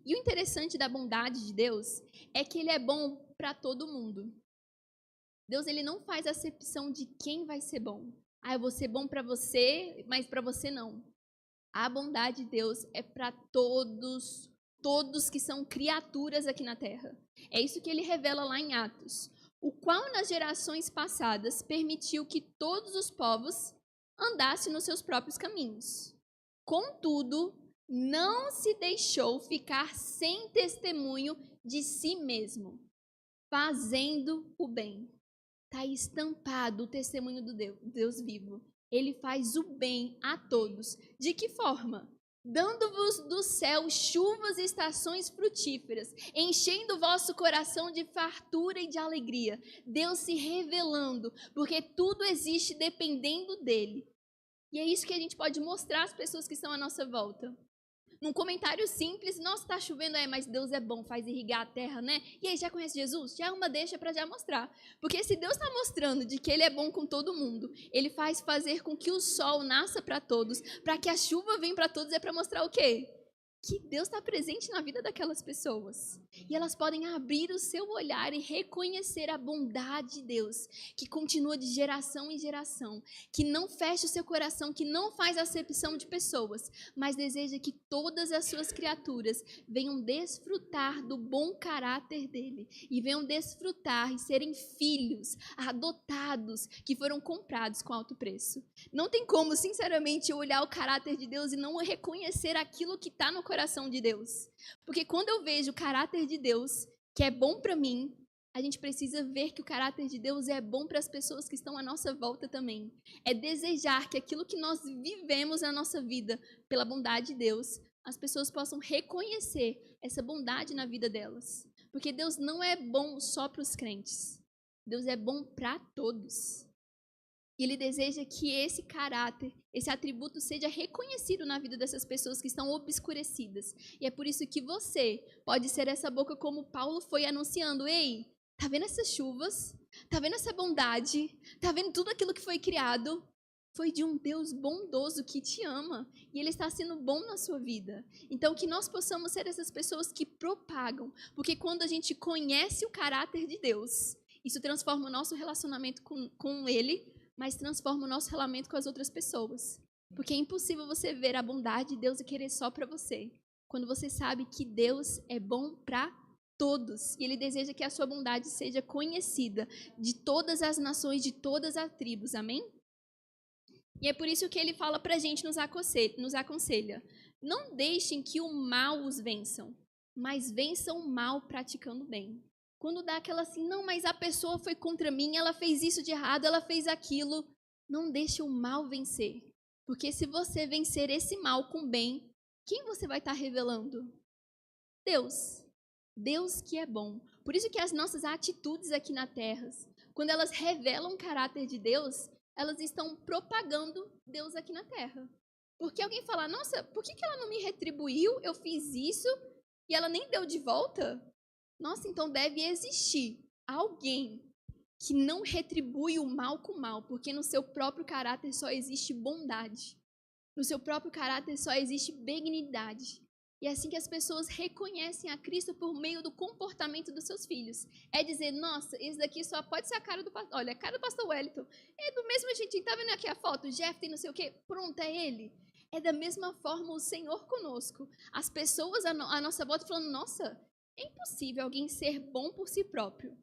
E o interessante da bondade de Deus é que Ele é bom para todo mundo. Deus, Ele não faz acepção de quem vai ser bom. Eu vou ser bom para você, mas para você não. A bondade de Deus é para todos que são criaturas aqui na terra. É isso que Ele revela lá em Atos. O qual nas gerações passadas permitiu que todos os povos andassem nos seus próprios caminhos. Contudo, não se deixou ficar sem testemunho de si mesmo, fazendo o bem. Está estampado o testemunho do Deus vivo. Ele faz o bem a todos. De que forma? dando-vos do céu chuvas e estações frutíferas, enchendo o vosso coração de fartura e de alegria. Deus se revelando, porque tudo existe dependendo dele. E é isso que a gente pode mostrar às pessoas que estão à nossa volta. Num comentário simples, nossa, tá chovendo, mas Deus é bom, faz irrigar a terra, né? E aí, já conhece Jesus? Já é uma deixa para já mostrar. Porque se Deus está mostrando de que Ele é bom com todo mundo, Ele faz fazer com que o sol nasça para todos, para que a chuva venha para todos, é para mostrar o quê? Que Deus está presente na vida daquelas pessoas. E elas podem abrir o seu olhar e reconhecer a bondade de Deus, que continua de geração em geração, que não fecha o seu coração, que não faz acepção de pessoas, mas deseja que todas as suas criaturas venham desfrutar do bom caráter dele, e venham desfrutar e serem filhos adotados, que foram comprados com alto preço. Não tem como, sinceramente, olhar o caráter de Deus e não reconhecer aquilo que está no coração de Deus. Porque quando eu vejo o caráter de Deus, que é bom para mim, a gente precisa ver que o caráter de Deus é bom para as pessoas que estão à nossa volta também. É desejar que aquilo que nós vivemos na nossa vida, pela bondade de Deus, as pessoas possam reconhecer essa bondade na vida delas. Porque Deus não é bom só para os crentes. Deus é bom para todos. E Ele deseja que esse caráter, esse atributo seja reconhecido na vida dessas pessoas que estão obscurecidas. E é por isso que você pode ser essa boca como Paulo foi anunciando. Ei, tá vendo essas chuvas? Tá vendo essa bondade? Tá vendo tudo aquilo que foi criado? Foi de um Deus bondoso que te ama. E Ele está sendo bom na sua vida. Então, que nós possamos ser essas pessoas que propagam. Porque quando a gente conhece o caráter de Deus, isso transforma o nosso relacionamento com Ele, mas transforma o nosso relacionamento com as outras pessoas. Porque é impossível você ver a bondade de Deus e querer só para você, quando você sabe que Deus é bom para todos. E Ele deseja que a sua bondade seja conhecida de todas as nações, de todas as tribos. Amém? E é por isso que Ele fala para a gente, nos aconselha. Não deixem que o mal os vençam, mas vençam o mal praticando bem. Quando dá aquela assim, não, mas a pessoa foi contra mim, ela fez isso de errado, ela fez aquilo. Não deixe o mal vencer. Porque se você vencer esse mal com bem, quem você vai estar revelando? Deus. Deus que é bom. Por isso que as nossas atitudes aqui na terra, quando elas revelam o caráter de Deus, elas estão propagando Deus aqui na terra. Porque alguém fala, nossa, por que ela não me retribuiu? Eu fiz isso e ela nem deu de volta? Nossa, então deve existir alguém que não retribui o mal com o mal, porque no seu próprio caráter só existe bondade. No seu próprio caráter só existe benignidade. E é assim que as pessoas reconhecem a Cristo por meio do comportamento dos seus filhos. É dizer, nossa, esse daqui só pode ser a cara do pastor. Olha, a cara do pastor Wellington. É do mesmo jeitinho, tá vendo aqui a foto? Jeff tem não sei o quê. Pronto, é ele. É da mesma forma o Senhor conosco. As pessoas à nossa volta falando, nossa, é impossível alguém ser bom por si próprio.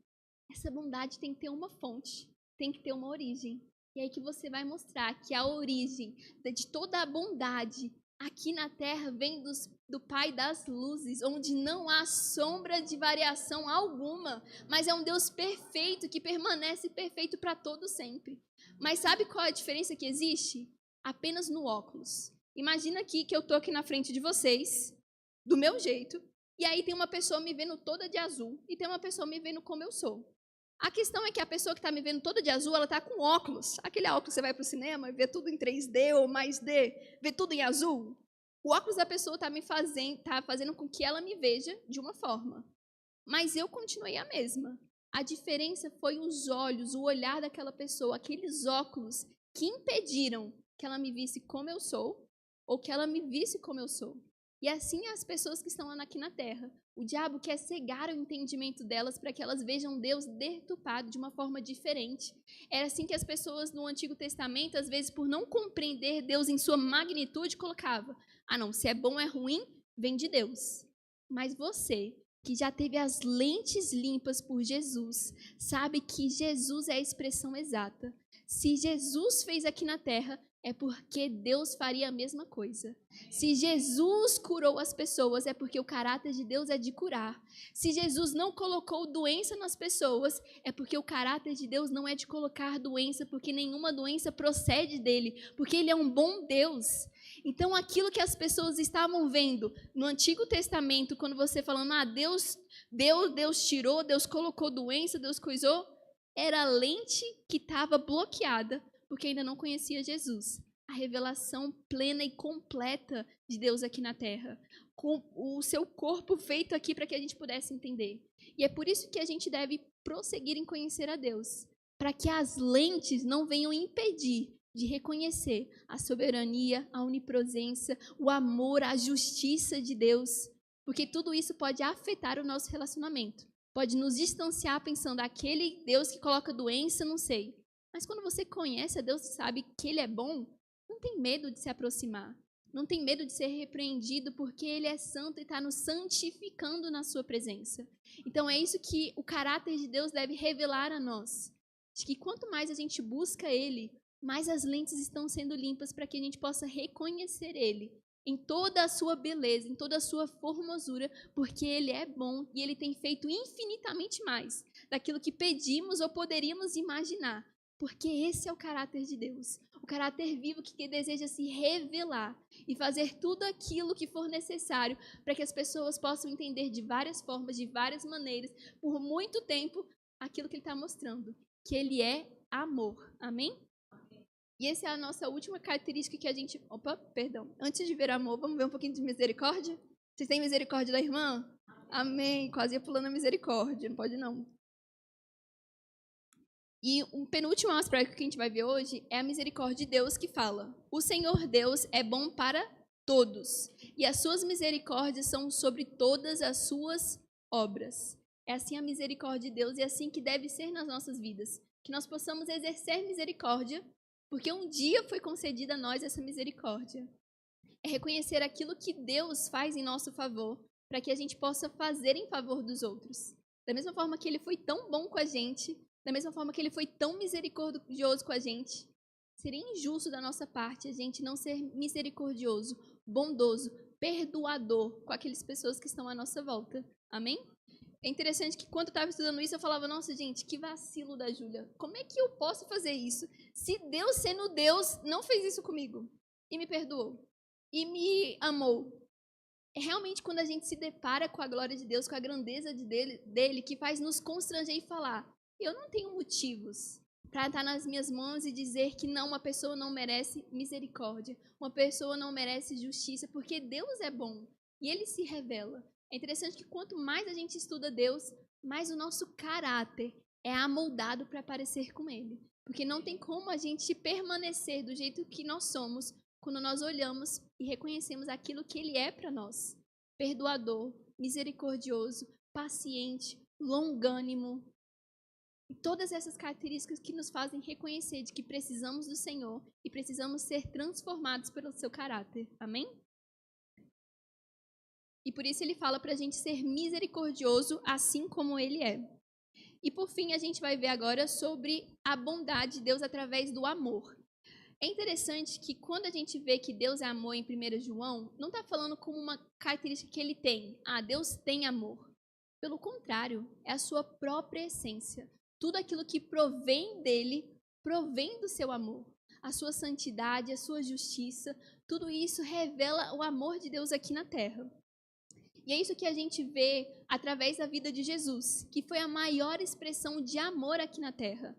Essa bondade tem que ter uma fonte, tem que ter uma origem. E aí que você vai mostrar que a origem de toda a bondade aqui na terra vem do Pai das luzes, onde não há sombra de variação alguma, mas é um Deus perfeito que permanece perfeito para todo sempre. Mas sabe qual é a diferença que existe? Apenas no óculos. Imagina aqui que eu estou aqui na frente de vocês, do meu jeito, e aí tem uma pessoa me vendo toda de azul e tem uma pessoa me vendo como eu sou. A questão é que a pessoa que está me vendo toda de azul, ela está com óculos. Aquele óculos que você vai para o cinema e vê tudo em 3D ou mais D, vê tudo em azul. O óculos da pessoa está fazendo com que ela me veja de uma forma. Mas eu continuei a mesma. A diferença foi os olhos, o olhar daquela pessoa, aqueles óculos que impediram que ela me visse como eu sou ou que ela me visse como eu sou. E assim as pessoas que estão aqui na terra. O diabo quer cegar o entendimento delas para que elas vejam Deus deturpado de uma forma diferente. Era assim que as pessoas no Antigo Testamento, às vezes por não compreender Deus em sua magnitude, colocava, não, se é bom ou é ruim, vem de Deus. Mas você, que já teve as lentes limpas por Jesus, sabe que Jesus é a expressão exata. Se Jesus fez aqui na terra, é porque Deus faria a mesma coisa. Se Jesus curou as pessoas, é porque o caráter de Deus é de curar. Se Jesus não colocou doença nas pessoas, é porque o caráter de Deus não é de colocar doença, porque nenhuma doença procede dele, porque ele é um bom Deus. Então, aquilo que as pessoas estavam vendo no Antigo Testamento, quando você falando, Deus tirou, Deus colocou doença, Deus coisou, era a lente que estava bloqueada, porque ainda não conhecia Jesus. A revelação plena e completa de Deus aqui na Terra, com o seu corpo feito aqui para que a gente pudesse entender. E é por isso que a gente deve prosseguir em conhecer a Deus, para que as lentes não venham impedir de reconhecer a soberania, a onipresença, o amor, a justiça de Deus, porque tudo isso pode afetar o nosso relacionamento. Pode nos distanciar pensando, aquele Deus que coloca doença, não sei. Mas quando você conhece a Deus e sabe que Ele é bom, não tem medo de se aproximar. Não tem medo de ser repreendido, porque Ele é santo e está nos santificando na sua presença. Então é isso que o caráter de Deus deve revelar a nós. De que quanto mais a gente busca Ele, mais as lentes estão sendo limpas para que a gente possa reconhecer Ele em toda a sua beleza, em toda a sua formosura, porque Ele é bom e Ele tem feito infinitamente mais daquilo que pedimos ou poderíamos imaginar, porque esse é o caráter de Deus, o caráter vivo que deseja se revelar e fazer tudo aquilo que for necessário para que as pessoas possam entender de várias formas, de várias maneiras, por muito tempo, aquilo que Ele está mostrando, que Ele é amor. Amém? E essa é a nossa última característica que a gente... Antes de ver amor, vamos ver um pouquinho de misericórdia? Vocês têm misericórdia da irmã? Amém. Quase ia pulando a misericórdia. Não pode, não. E um penúltimo aspecto que a gente vai ver hoje é a misericórdia de Deus que fala: o Senhor Deus é bom para todos, e as suas misericórdias são sobre todas as suas obras. É assim a misericórdia de Deus e é assim que deve ser nas nossas vidas. Que nós possamos exercer misericórdia, porque um dia foi concedida a nós essa misericórdia. É reconhecer aquilo que Deus faz em nosso favor, para que a gente possa fazer em favor dos outros. Da mesma forma que Ele foi tão bom com a gente, da mesma forma que Ele foi tão misericordioso com a gente, seria injusto da nossa parte a gente não ser misericordioso, bondoso, perdoador com aquelas pessoas que estão à nossa volta. Amém? É interessante que quando eu estava estudando isso, eu falava, nossa, gente, que vacilo da Júlia. Como é que eu posso fazer isso? Se Deus, sendo Deus, não fez isso comigo e me perdoou e me amou. É realmente quando a gente se depara com a glória de Deus, com a grandeza dele, que faz nos constranger e falar, eu não tenho motivos para estar nas minhas mãos e dizer que não, uma pessoa não merece misericórdia, uma pessoa não merece justiça, porque Deus é bom e Ele se revela. É interessante que quanto mais a gente estuda Deus, mais o nosso caráter é amoldado para parecer com Ele. Porque não tem como a gente permanecer do jeito que nós somos quando nós olhamos e reconhecemos aquilo que Ele é para nós. Perdoador, misericordioso, paciente, longânimo. E todas essas características que nos fazem reconhecer de que precisamos do Senhor e precisamos ser transformados pelo seu caráter. Amém? E por isso ele fala para a gente ser misericordioso assim como ele é. E por fim, a gente vai ver agora sobre a bondade de Deus através do amor. É interessante que quando a gente vê que Deus é amor em 1 João, não está falando como uma característica que ele tem. Deus tem amor. Pelo contrário, é a sua própria essência. Tudo aquilo que provém dele, provém do seu amor. A sua santidade, a sua justiça, tudo isso revela o amor de Deus aqui na terra. E é isso que a gente vê através da vida de Jesus, que foi a maior expressão de amor aqui na terra.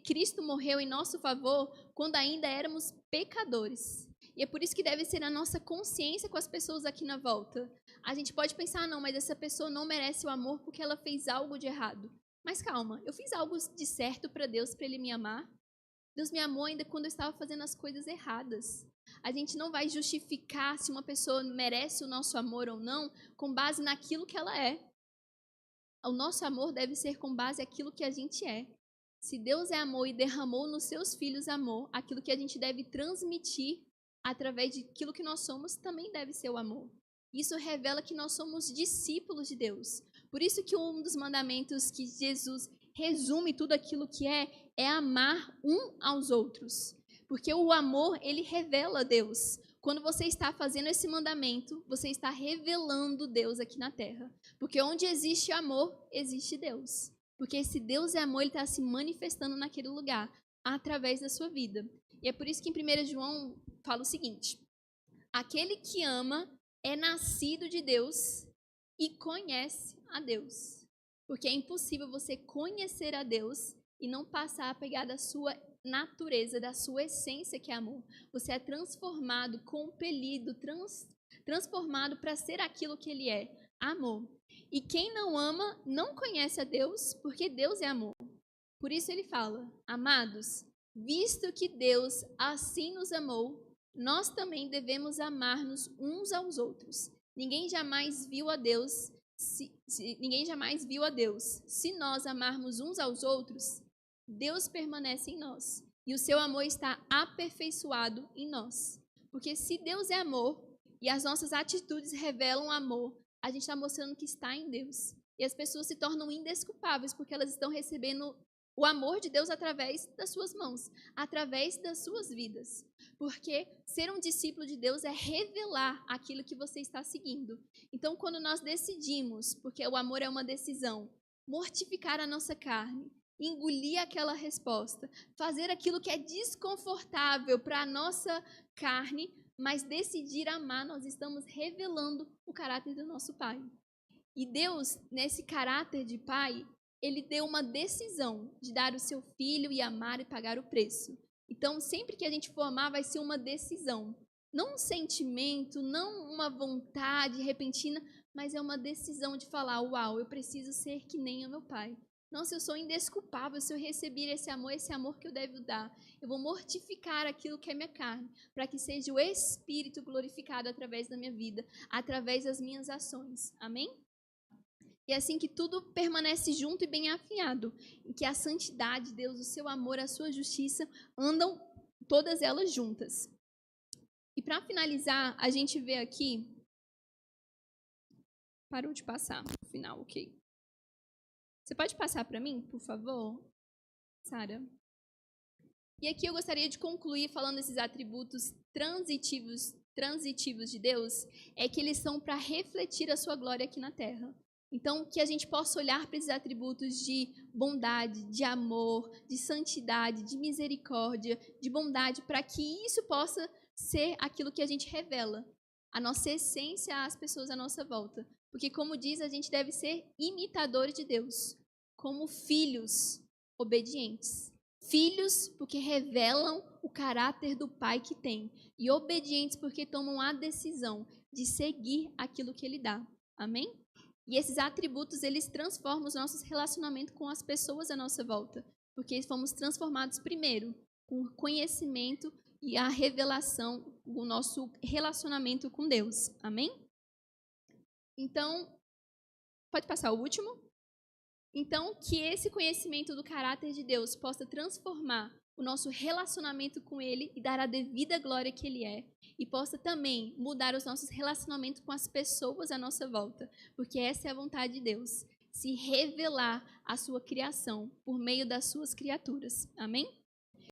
Cristo morreu em nosso favor quando ainda éramos pecadores. E é por isso que deve ser a nossa consciência com as pessoas aqui na volta. A gente pode pensar, não, mas essa pessoa não merece o amor porque ela fez algo de errado. Mas calma, eu fiz algo de certo para Deus, para Ele me amar. Deus me amou ainda quando eu estava fazendo as coisas erradas. A gente não vai justificar se uma pessoa merece o nosso amor ou não com base naquilo que ela é. O nosso amor deve ser com base naquilo que a gente é. Se Deus é amor e derramou nos seus filhos amor, aquilo que a gente deve transmitir através de aquilo que nós somos também deve ser o amor. Isso revela que nós somos discípulos de Deus. Por isso que um dos mandamentos que Jesus resume tudo aquilo que é amar um aos outros. Porque o amor, ele revela Deus. Quando você está fazendo esse mandamento, você está revelando Deus aqui na terra. Porque onde existe amor, existe Deus. Porque se Deus é amor, Ele está se manifestando naquele lugar, através da sua vida. E é por isso que em 1 João fala o seguinte: aquele que ama é nascido de Deus e conhece a Deus. Porque é impossível você conhecer a Deus e não passar a pegar da sua natureza, da sua essência, que é amor. Você é transformado, compelido, transformado para ser aquilo que ele é, amor. E quem não ama não conhece a Deus, porque Deus é amor. Por isso ele fala: amados, visto que Deus assim nos amou, nós também devemos amar-nos uns aos outros. Ninguém jamais viu a Deus. Ninguém jamais viu a Deus. Se nós amarmos uns aos outros, Deus permanece em nós e o seu amor está aperfeiçoado em nós. Porque se Deus é amor e as nossas atitudes revelam amor, a gente está mostrando que está em Deus. E as pessoas se tornam indesculpáveis porque elas estão recebendo o amor de Deus através das suas mãos, através das suas vidas. Porque ser um discípulo de Deus é revelar aquilo que você está seguindo. Então, quando nós decidimos, porque o amor é uma decisão, mortificar a nossa carne, engolir aquela resposta, fazer aquilo que é desconfortável para a nossa carne, mas decidir amar, nós estamos revelando o caráter do nosso Pai. E Deus, nesse caráter de Pai, ele deu uma decisão de dar o seu filho e amar e pagar o preço. Então, sempre que a gente for amar, vai ser uma decisão. Não um sentimento, não uma vontade repentina, mas é uma decisão de falar: uau, eu preciso ser que nem o meu pai. Nossa, eu sou indesculpável se eu receber esse amor que eu devo dar. Eu vou mortificar aquilo que é minha carne, para que seja o Espírito glorificado através da minha vida, através das minhas ações. Amém? E é assim que tudo permanece junto e bem afinado, em que a santidade de Deus, o seu amor, a sua justiça, andam todas elas juntas. E para finalizar, a gente vê aqui... Parou de passar no final, ok. Você pode passar para mim, por favor, Sara? E aqui eu gostaria de concluir falando desses atributos transitivos de Deus, é que eles são para refletir a sua glória aqui na terra. Então, que a gente possa olhar para esses atributos de bondade, de amor, de santidade, de misericórdia, de bondade, para que isso possa ser aquilo que a gente revela, a nossa essência às pessoas à nossa volta. Porque, como diz, a gente deve ser imitadores de Deus, como filhos obedientes. Filhos porque revelam o caráter do Pai que tem, e obedientes porque tomam a decisão de seguir aquilo que Ele dá. Amém? E esses atributos, eles transformam os nossos relacionamentos com as pessoas à nossa volta. Porque fomos transformados primeiro com o conhecimento e a revelação do nosso relacionamento com Deus. Amém? Então, pode passar o último? Então, que esse conhecimento do caráter de Deus possa transformar o nosso relacionamento com Ele e dar a devida glória que Ele é. E possa também mudar os nossos relacionamentos com as pessoas à nossa volta. Porque essa é a vontade de Deus. Se revelar a sua criação por meio das suas criaturas. Amém?